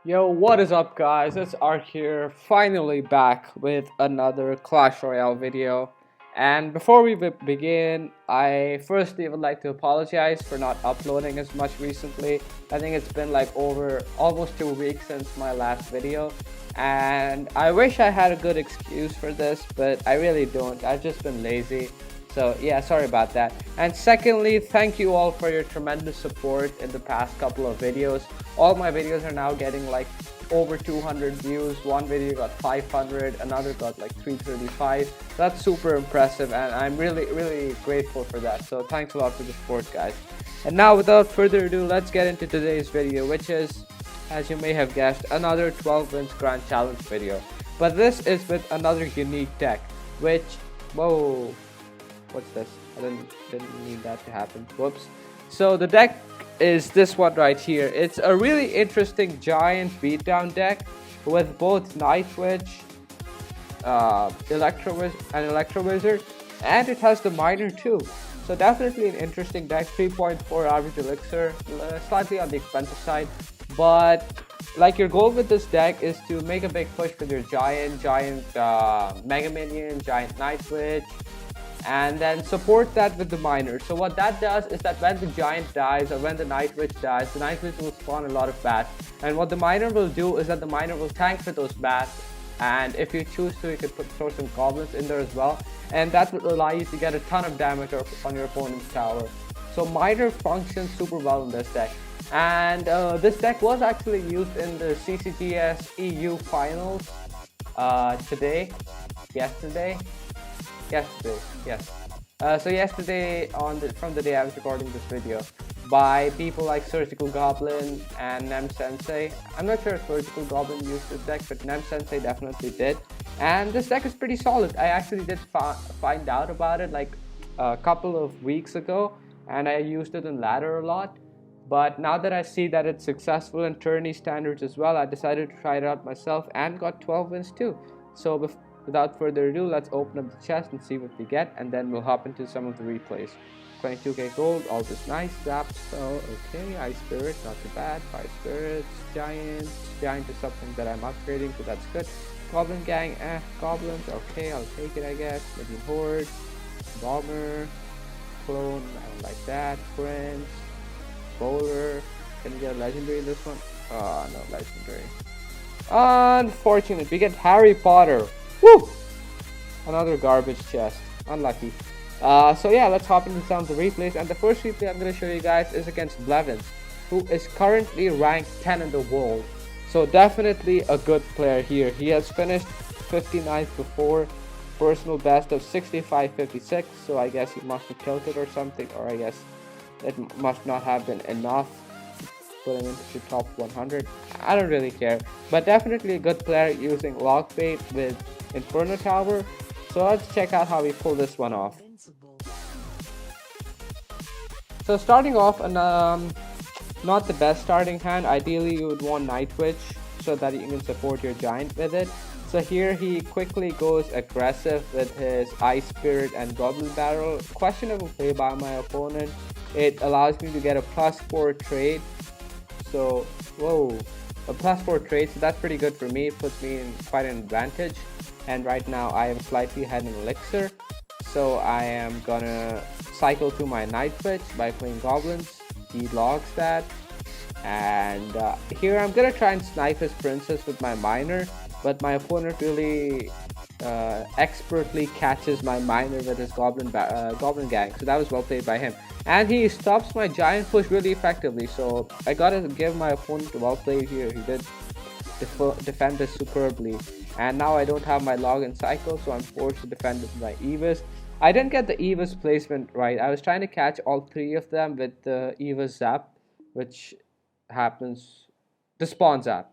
Yo, what is up, guys? It's Ark here, finally back with another Clash Royale video. And before we begin, I firstly would like to apologize for not uploading as much recently. I think it's been like over almost 2 weeks since my last video. And I wish I had a good excuse for this, but I really don't. I've just been lazy. So yeah, sorry about that. And secondly, thank you all for your tremendous support in the past couple of videos. All my videos are now getting like over 200 views. One video got 500, another got like 335. That's super impressive, and I'm really grateful for that. So thanks a lot for the support, guys. And now without further ado, let's get into today's video, which is, as you may have guessed, another 12 wins grand challenge video. But this is with another unique deck, which, whoa, what's this? I didn't need that to happen. Whoops. So the deck is this one right here. It's a really interesting giant beatdown deck with both Night Witch, Electro Wizard, and it has the Miner too. So definitely an interesting deck. 3.4 average elixir, slightly on the expensive side, but like your goal with this deck is to make a big push with your giant Mega Minion, giant Night Witch, and then support that with the miner. So what that does is that when the giant dies or when the Night Witch dies, the Night Witch will spawn a lot of bats, and what the miner will do is that the miner will tank for those bats, and if you choose to, you could throw some goblins in there as well, and that will allow you to get a ton of damage on your opponent's tower. So miner functions super well in this deck, and this deck was actually used in the CCGS EU finals yesterday, yes. So yesterday, from the day I was recording this video, by people like Surgical Goblin and Nem Sensei. I'm not sure if Surgical Goblin used this deck, but Nem Sensei definitely did. And this deck is pretty solid. I actually did find out about it like a couple of weeks ago, and I used it in ladder a lot. But now that I see that it's successful in tourney standards as well, I decided to try it out myself and got 12 wins too. So without further ado, let's open up the chest and see what we get, and then we'll hop into some of the replays. 22k gold, all this nice, zap spell, okay, Ice Spirit, not too bad, 5 spirits, giant is something that I'm upgrading, so that's good. Goblin gang, goblins, okay, I'll take it I guess. Maybe horde, bomber, clone, I don't like that, friends, bowler, can we get a legendary in this one? Oh, no legendary. Unfortunate, we get Harry Potter. Woo! Another garbage chest. Unlucky. So yeah, let's hop into some of the replays. And the first replay I'm going to show you guys is against Lven, who is currently ranked 10 in the world. So definitely a good player here. He has finished 59th before, personal best of 65.56. So I guess he must have tilted or something, or I guess it must not have been enough put him into top 100. I don't really care, but definitely a good player using Lockbait with Inferno Tower. So let's check out how we pull this one off. So starting off, not the best starting hand. Ideally you would want Night Witch so that you can support your giant with it. So here he quickly goes aggressive with his Ice Spirit and Goblin Barrel. Questionable play by my opponent. It allows me to get a +4 trade. So, whoa, a +4 trade, so that's pretty good for me. It puts me in quite an advantage. And right now I am slightly ahead in elixir. So I am gonna cycle through my Night Witch by playing goblins. He logs that. And here I'm gonna try and snipe his princess with my miner. But my opponent really expertly catches my miner with his goblin gang. So that was well played by him. And he stops my giant push really effectively, so I gotta give my opponent a well played here. He did defend this superbly, and now I don't have my login cycle, so I'm forced to defend with my Evis. I didn't get the Evis placement right. I was trying to catch all 3 of them with the Evis zap, which happens, the spawn zap,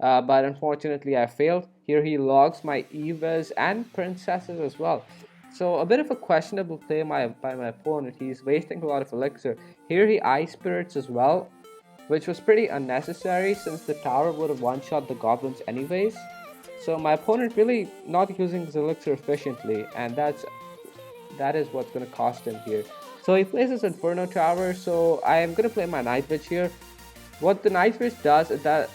but unfortunately I failed. Here he logs my Evis and princesses as well. So a bit of a questionable play by my opponent. He's wasting a lot of elixir. Here he Ice Spirits as well, which was pretty unnecessary since the tower would have one-shot the goblins anyways. So my opponent really not using his elixir efficiently, and that is what's going to cost him here. So he plays his Inferno Tower, so I am going to play my Night Witch here. What the Night Witch does is that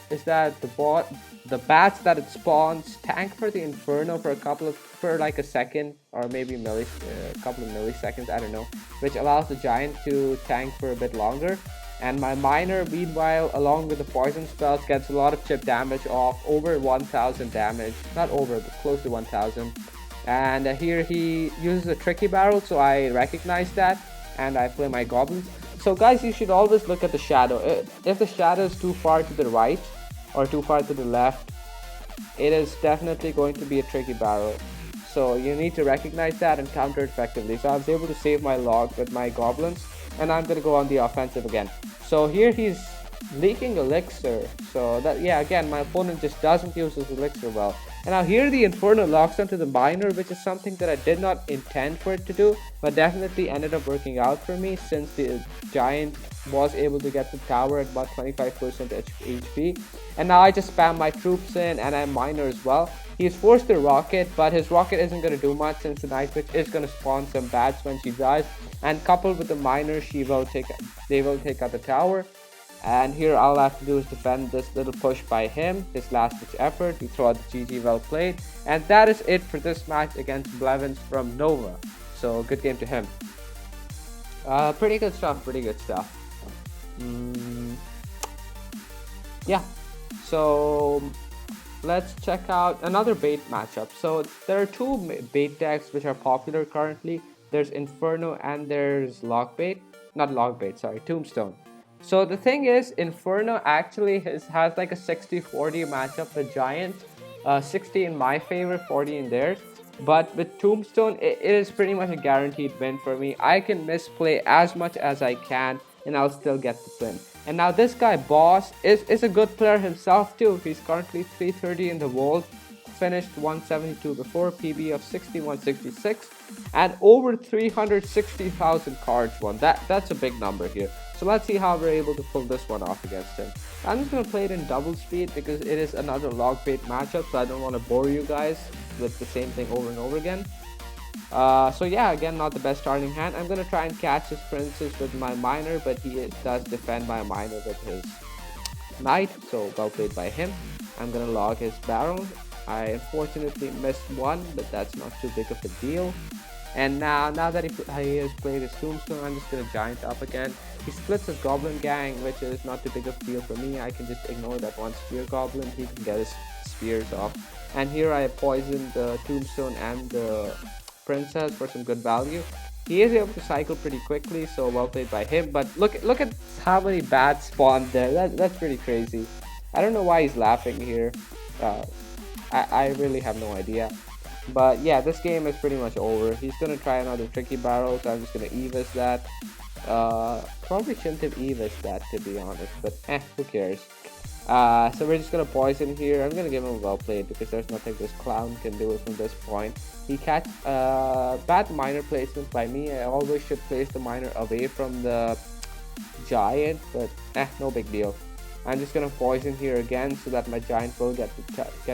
the bats that it spawns tank for the Inferno for like a second or maybe a couple of milliseconds, I don't know, which allows the giant to tank for a bit longer. And my miner, meanwhile, along with the poison spells, gets a lot of chip damage off, over 1000 damage, not over, but close to 1000. And here he uses a tricky barrel, so I recognize that, and I play my goblins. So guys, you should always look at the shadow. If the shadow is too far to the right or too far to the left, it is definitely going to be a tricky barrel. So you need to recognize that and counter effectively. So I was able to save my log with my goblins, and I'm gonna go on the offensive again. So here he's leaking elixir. So that, yeah, again, my opponent just doesn't use his elixir well. And now here the Inferno locks onto the miner, which is something that I did not intend for it to do, but definitely ended up working out for me since the giant was able to get the tower at about 25% HP. And now I just spam my troops in, and I miner as well. He's forced the rocket, but his rocket isn't going to do much since the Night Witch is going to spawn some bats when she dies. And coupled with the miner, they will take out the tower. And here all I have to do is defend this little push by him, his last ditch effort. We throw out the GG, well played. And that is it for this match against Lven from Nova. So good game to him. Pretty good stuff, Yeah, so let's check out another bait matchup. So there are two bait decks which are popular currently. There's Inferno and there's Tombstone. So the thing is, Inferno actually has like a 60-40 matchup with Giant, 60 in my favor, 40 in theirs. But with Tombstone, it is pretty much a guaranteed win for me. I can misplay as much as I can, and I'll still get the win. And now this guy, Boss, is a good player himself too. He's currently 330 in the world, finished 172 before, PB of 6166, and over 360,000 cards won. That's a big number here. So let's see how we're able to pull this one off against him. I'm just going to play it in double speed because it is another log bait matchup, so I don't want to bore you guys with the same thing over and over again. So yeah, again, not the best starting hand. I'm going to try and catch his princess with my miner, but he does defend my miner with his knight, so well played by him. I'm going to log his barrel. I unfortunately missed one, but that's not too big of a deal. And now that he has played his Tombstone, I'm just going to giant up again. He splits his Goblin Gang, which is not too big of a deal for me. I can just ignore that one Spear Goblin. He can get his spears off. And here I poisoned the Tombstone and the Princess for some good value. He is able to cycle pretty quickly, so well played by him. But look at how many bats spawned there. That's pretty crazy. I don't know why he's laughing here. I really have no idea. But yeah, this game is pretty much over. He's gonna try another tricky barrel, so I'm just gonna Evis that. Probably shouldn't have Evis that, to be honest, but who cares. So we're just gonna poison here. I'm gonna give him a well played because there's nothing this clown can do from this point. He catch bad miner placement by me. I always should place the miner away from the giant, but no big deal. I'm just gonna poison here again so that my giant will get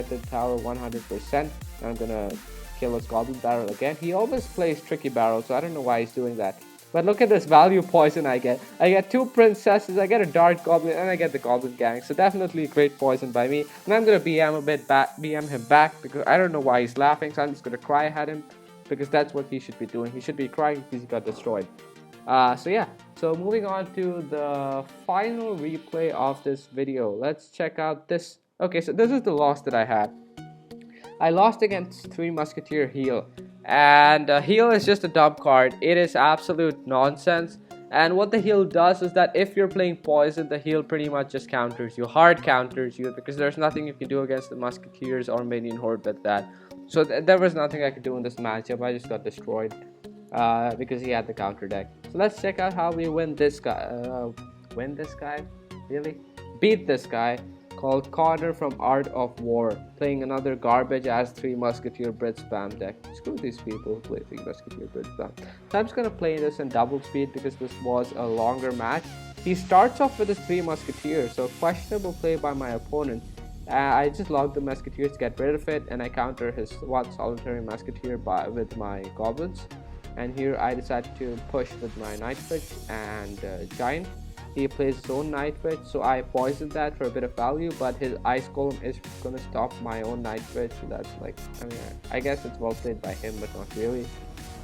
the tower 100%. I'm gonna kill his goblin barrel again. He always plays tricky barrel, so I don't know why he's doing that. But look at this value poison I get. I get two princesses, I get a dart goblin, and I get the goblin gang. So definitely great poison by me. And I'm gonna BM him back because I don't know why he's laughing. So I'm just gonna cry at him because that's what he should be doing. He should be crying because he got destroyed. So yeah. So moving on to the final replay of this video. Let's check out this. Okay, so this is the loss that I had. I lost against 3 Musketeer heal, and heal is just a dumb card. It is absolute nonsense. And what the heal does is that if you're playing poison, the heal pretty much just counters you, hard counters you, because there's nothing you can do against the Musketeers or minion horde with that. So there was nothing I could do in this matchup. I just got destroyed because he had the counter deck. So let's check out how we win this guy. Beat this guy called Connor from Art of War, playing another garbage ass 3 Musketeer Brit spam deck. Screw these people who play 3 Musketeer Brit spam. So I'm just gonna play this in double speed because this was a longer match. He starts off with his 3 Musketeers, so questionable play by my opponent. I just logged the Musketeers to get rid of it, and I counter his one solitary Musketeer with my goblins. And here I decided to push with my Night Witch and Giant. he plays his own Night Witch, so I poisoned that for a bit of value, but his Ice Golem is gonna stop my own Night Witch, so that's like, I mean, I guess it's well played by him, but not really.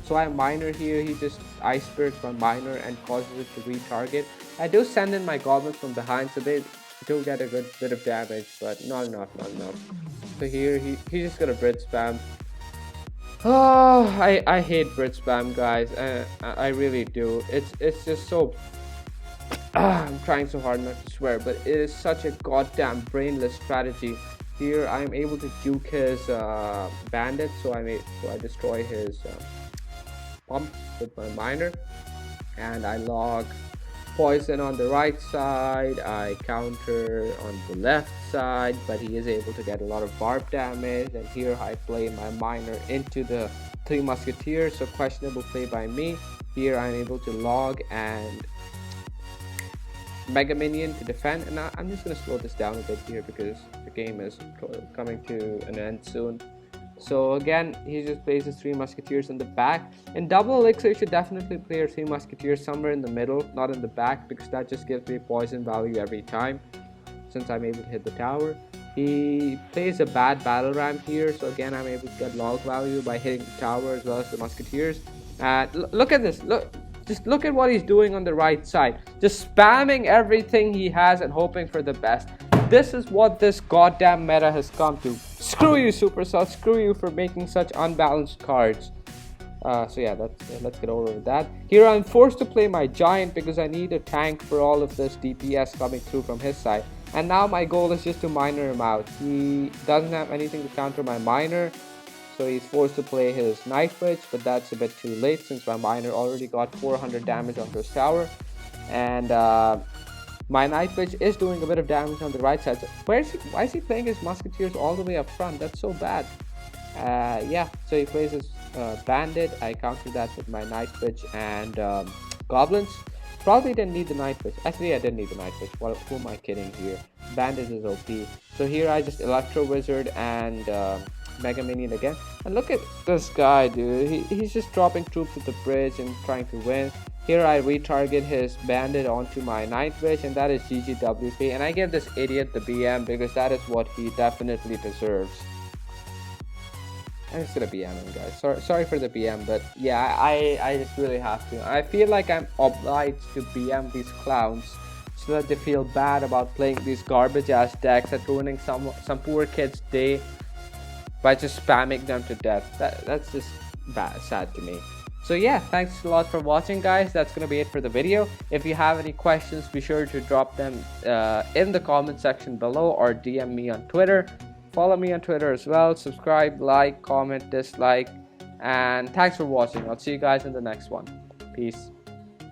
So I Miner here, he just Ice Spirits my Miner and causes it to retarget. I do send in my Goblins from behind, so they do get a good bit of damage, but not enough. So here, he's just gonna Brit Spam. Oh, I hate Brit Spam, guys. I really do. It's just so... I'm trying so hard not to swear, but it is such a goddamn brainless strategy. Here I am able to juke his bandit, so I destroy his pump with my Miner, and I log poison on the right side. I counter on the left side, but he is able to get a lot of barb damage. And here I play my Miner into the 3 Musketeers, so questionable play by me. Here I'm able to log and Mega Minion to defend, and I'm just going to slow this down a bit here because the game is coming to an end soon. So again, he just plays his 3 Musketeers in the back. In double elixir, you should definitely play your 3 Musketeers somewhere in the middle, not in the back, because that just gives me poison value every time, since I'm able to hit the tower. He plays a bad battle ram here, so again, I'm able to get log value by hitting the tower as well as the Musketeers. Look at this, just look at what he's doing on the right side, just spamming everything he has and hoping for the best. This is what this goddamn meta has come to. Screw you, Supercell, screw you for making such unbalanced cards. So yeah, let's get over with that. Here I'm forced to play my Giant because I need a tank for all of this DPS coming through from his side. And now my goal is just to Miner him out. He doesn't have anything to counter my Miner, so he's forced to play his Night Witch, but that's a bit too late since my Miner already got 400 damage onto his tower. And my Night Witch is doing a bit of damage on the right side. So why is he playing his Musketeers all the way up front? That's so bad. Yeah, so he plays his Bandit. I countered that with my Night Witch and Goblins. Probably didn't need the Night Witch. Actually, I didn't need the Night Witch. Well, who am I kidding here? Bandit is OP. So here I just Electro Wizard and Mega Minion again. And look at this guy, dude. He's just dropping troops at the bridge and trying to win. Here I retarget his Bandit onto my Night Witch, and that is GGWP. And I give this idiot the BM because that is what he definitely deserves. I'm just gonna BM him, guys. Sorry for the BM, but yeah, I just really have to. I feel like I'm obliged to BM these clowns so that they feel bad about playing these garbage ass decks and ruining some poor kid's day by just spamming them to death. That's just sad to me. So yeah, thanks a lot for watching, guys. That's gonna be it for the video. If you have any questions, be sure to drop them in the comment section below or DM me on Twitter. Follow me on Twitter as well. Subscribe, like, comment, dislike, and thanks for watching. I'll see you guys in the next one. Peace.